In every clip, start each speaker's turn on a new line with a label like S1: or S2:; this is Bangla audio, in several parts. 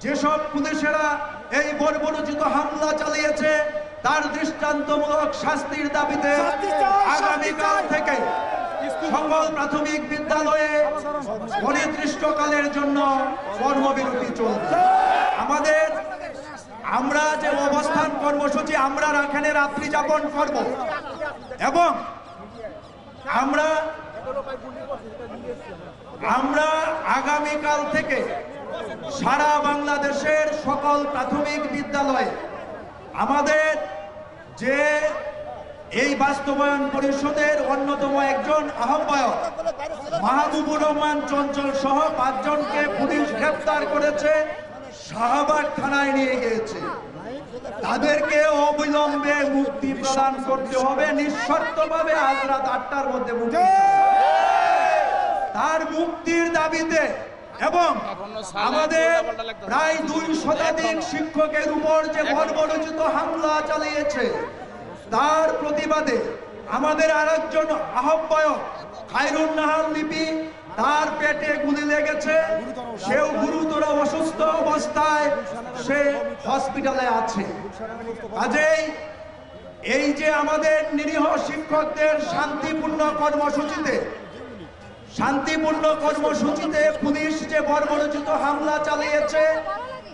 S1: যেসব পুলিশেরা এই বর্বরোচিত হামলা চালিয়েছে তার দৃষ্টান্তমূলক শাস্তির দাবিতে আগামীকাল থেকে সকল প্রাথমিক বিদ্যালয়ে অনির্দিষ্টকালের জন্য কর্মবিরতি চলবে। আমরা যে অবস্থান কর্মসূচি আমরা এখানে রাত্রি যাপন করব এবং আমরা আগামীকাল থেকে সারা বাংলাদেশের সকল প্রাথমিক বিদ্যালয়ে আমাদের যে এই বাস্তবায়ন পরিষদের অন্যতম একজন আহ্বায়ক মাহবুবুর রহমান চঞ্চল সহ 5 জনকে পুলিশ গ্রেফতার করেছে, শাহবাগ থানায় নিয়ে গিয়েছে। তাদেরকে অবিলম্বে মুক্তি প্রদান করতে হবে, নিঃশর্তভাবে আজ রাত 8টার মধ্যে মুক্তি। তার মুক্তির দাবিতে এবং আমাদের প্রায় 2 শতাধিক শিক্ষকের উপর যে বর্বরোচিত হামলা চালিয়েছে তার প্রতিবাদে আমাদের আরেকজন আহ্বায়ক খায়রুন নাহার লিপি, তার পেটে গুলি লেগেছে, সেও গুরুতর অসুস্থ অবস্থায় সে হসপিটালে আছে। কাজেই এই যে আমাদের নিরীহ শিক্ষকদের শান্তিপূর্ণ কর্মসূচিতে পুলিশ যে বর্বরোচিত হামলা চালিয়েছে,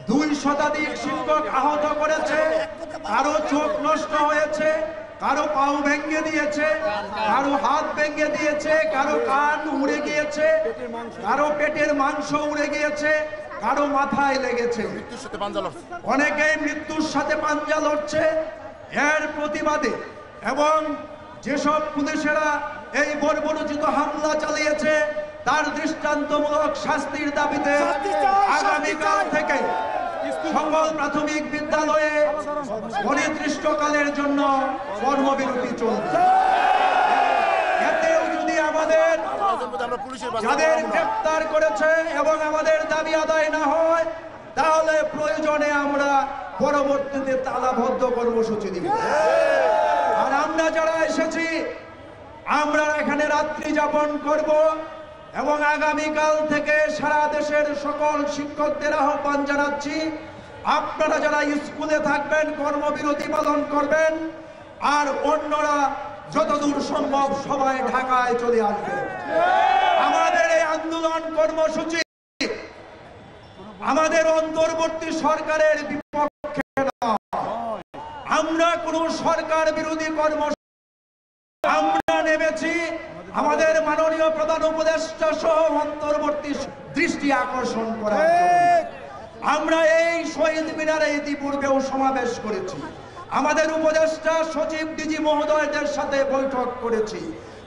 S1: 2 শতাধিক শিক্ষক আহত করেছে, কারো চোখ নষ্ট হয়েছে, কারো পাও ভেঙে দিয়েছে, কারো হাত ভেঙে দিয়েছে, কারো কান উড়ে গিয়েছে, কারো পেটের মাংস উড়ে গিয়েছে, কারো মাথায় লেগেছে, অনেকেই মৃত্যুর সাথে পাঞ্জা লড়ছে। এর প্রতিবাদে এবং যেসব পুলিশেরা এই বর্বরোচিত হামলা চালিয়েছে তার দৃষ্টান্তমূলক শাস্তির দাবিতে আগামীকাল থেকে সকল প্রাথমিক বিদ্যালয়ে অনির্দিষ্টকালের জন্য কর্মবিরতি চলবে। এতেও যদি আমাদের যাদের গ্রেফতার করেছে এবং আমাদের দাবি আদায় না হয় তাহলে প্রয়োজনে আমরা পরবর্তীতে তালাবদ্ধ কর্মসূচি দিব। আর আমরা যারা এসেছি আমরা এখানে রাত্রি যাপন করব এবং আগামীকাল থেকে সারা দেশের সকল শিক্ষকদের আহ্বান জানাচ্ছি, আপনারা যারা স্কুলে থাকবেন কর্মবিরতি পালন করবেন, আর অন্যরা যতদূর সম্ভব সবাই ঢাকায় চলে আসবেন। আমাদের এই আন্দোলন কর্মসূচি আমাদের অন্তর্বর্তী সরকারের বিপক্ষে নয়, আমরা কোন সরকার বিরোধী কর্মসূচি আমরা নেমেছি আমাদের মাননীয় প্রধান উপদেষ্টা সহ অন্তর্বর্তী দৃষ্টি আকর্ষণ করার জন্য। আমরা এই শহীদ মিনারে ইতিপূর্বেও সমাবেশ করেছি, আমাদের উপদেষ্টা সচিব ডিজি মহোদয়দের সাথে বৈঠক করেছি,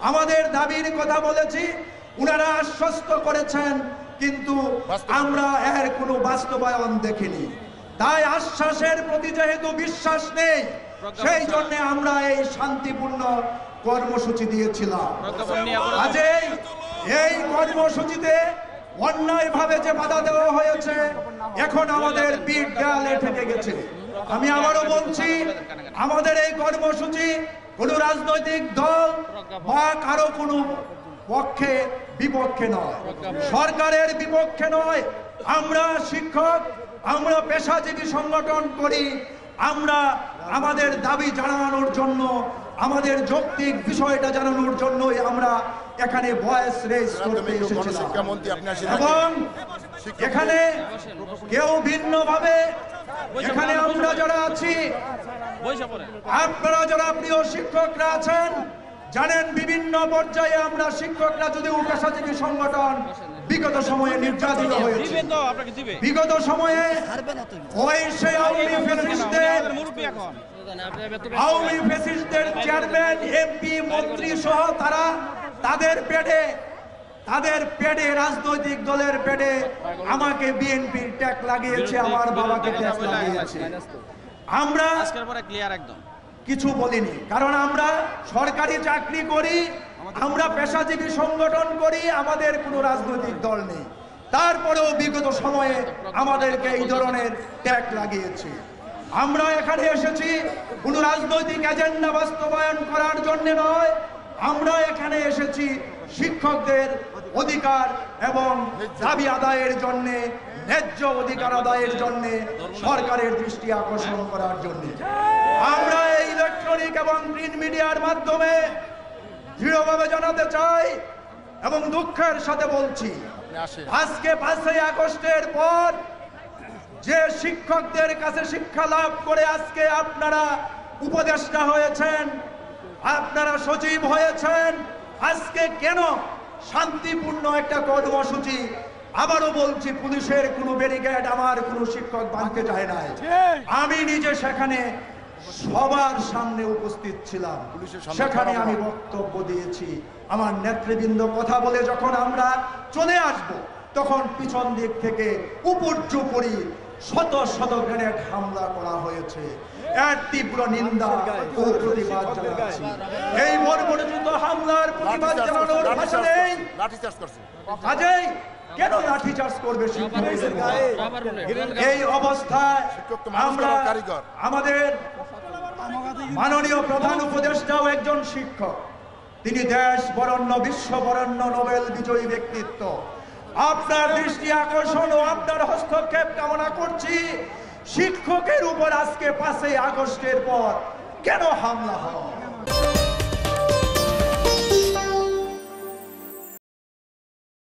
S1: আমাদের দাবির কথা বলেছি, উনারা আশ্বস্ত করেছেন, কিন্তু আমরা এর কোনো বাস্তবায়ন দেখিনি। তাই আশ্বাসের প্রতি যেহেতু বিশ্বাস নেই, সেই জন্য আমরা এই শান্তিপূর্ণ কর্মসূচি দিয়েছিলাম। আজই এই কর্মসূচিতে অন্যায়ভাবে যে বাধা দেওয়া হয়েছে এখন আমাদের পিঠ দেয়ালে ঠেকে গেছে। আমি আবারও বলছি, আমাদের এই কর্মসূচি কোন রাজনৈতিক দল বা কারো কোনো পক্ষে বিপক্ষে নয়, সরকারের বিপক্ষে নয়। আমরা শিক্ষক, আমরা পেশাজীবী সংগঠন করি, আমরা আমাদের দাবি জানানোর জন্য, আমাদের যৌক্তিক বিষয়টা জানানোর জন্যই আমরা এখানে ভয়েস রেজ করতে এসেছিলাম। এবং এখানে কেউ ভিন্নভাবে, এখানে আমরা যারা আছি, আপনারা যারা প্রিয় শিক্ষকরা আছেন জানেন, বিভিন্ন পর্যায়ে আমরা শিক্ষকরা যদিও পেশাজীবী সংগঠন বিগত সময়ে নির্যাতিত হয়েছে। বিগত সময়ে ওই সেই আওয়ামী ফ্যাসিস্টদের চেয়ারম্যান, এমপি, মন্ত্রী সহ তারা তাদের পেটে রাজনৈতিক দলের পেটে আমাকে বিএনপির ট্যাগ লাগিয়েছে, আমার বাবাকে ট্যাগ লাগিয়েছে। আমরা কিছু বলিনি, কারণ আমরা সরকারি চাকরি করি, আমরা পেশাজীবী সংগঠন করি, আমাদের কোনো রাজনৈতিক দল নেই। তারপরেও বিগত সময়ে আমাদেরকে এই ধরনের ট্যাগ লাগিয়েছে। আমরা এখানে এসেছি কোনো রাজনৈতিক এজেন্ডা বাস্তবায়ন করার জন্য নয়, আমরা এখানে এসেছি শিক্ষকদের অধিকার এবং দাবি আদায়ের জন্য, ন্যায্য অধিকার আদায়ের জন্য সরকারের দৃষ্টি আকর্ষণ করার জন্য আমরা এই ইলেকট্রনিক এবং প্রিন্ট মিডিয়ার মাধ্যমে দৃঢ়ভাবে জানাতে চাই এবং দুঃখের সাথে বলছি, আজকে 5ই আগস্টের পর যে শিক্ষকদের কাছে শিক্ষা লাভ করে আজকে আপনারা উপদেষ্টা হয়েছেন, আপনারা সচিব হয়েছেন, আজকে কেন শান্তিপূর্ণ একটা কর্মসূচি, আবারও বলছি, পুলিশের কোনো ব্যারিকেড আমার কোনো শিক্ষক ভাঙতে চায় নাই। আমি নিজে সেখানে সবার সামনে উপস্থিত ছিলাম, সেখানে আমি বক্তব্য দিয়েছি। আমার নেতৃবৃন্দ কথা বলে যখন আমরা চলে আসব, তখন পিছন দিক থেকে উপর্যুপরি শত শত গ্রেনেড হামলা করা হয়েছে। এর তীব্র নিন্দা ও প্রতিবাদ জানাচ্ছি। এই বর্বরোচিত হামলার প্রতিবাদ জানানোর ভাষা নেই। কাজেই কেন লাঠিচার্জ করবে শিক্ষকদের গায়ে? এই অবস্থায় আমরা আমাদের মাননীয় প্রধান উপদেষ্টাও একজন শিক্ষক, তিনি দেশ বরেণ্য, বিশ্ব বরেণ্য নোবেল বিজয়ী ব্যক্তিত্ব। আপনার দৃষ্টি আকর্ষণ ও আপনার হস্তক্ষেপ কামনা করছি। শিক্ষকের উপর আজকে 5ই আগস্টের পর কেন হামলা হয়?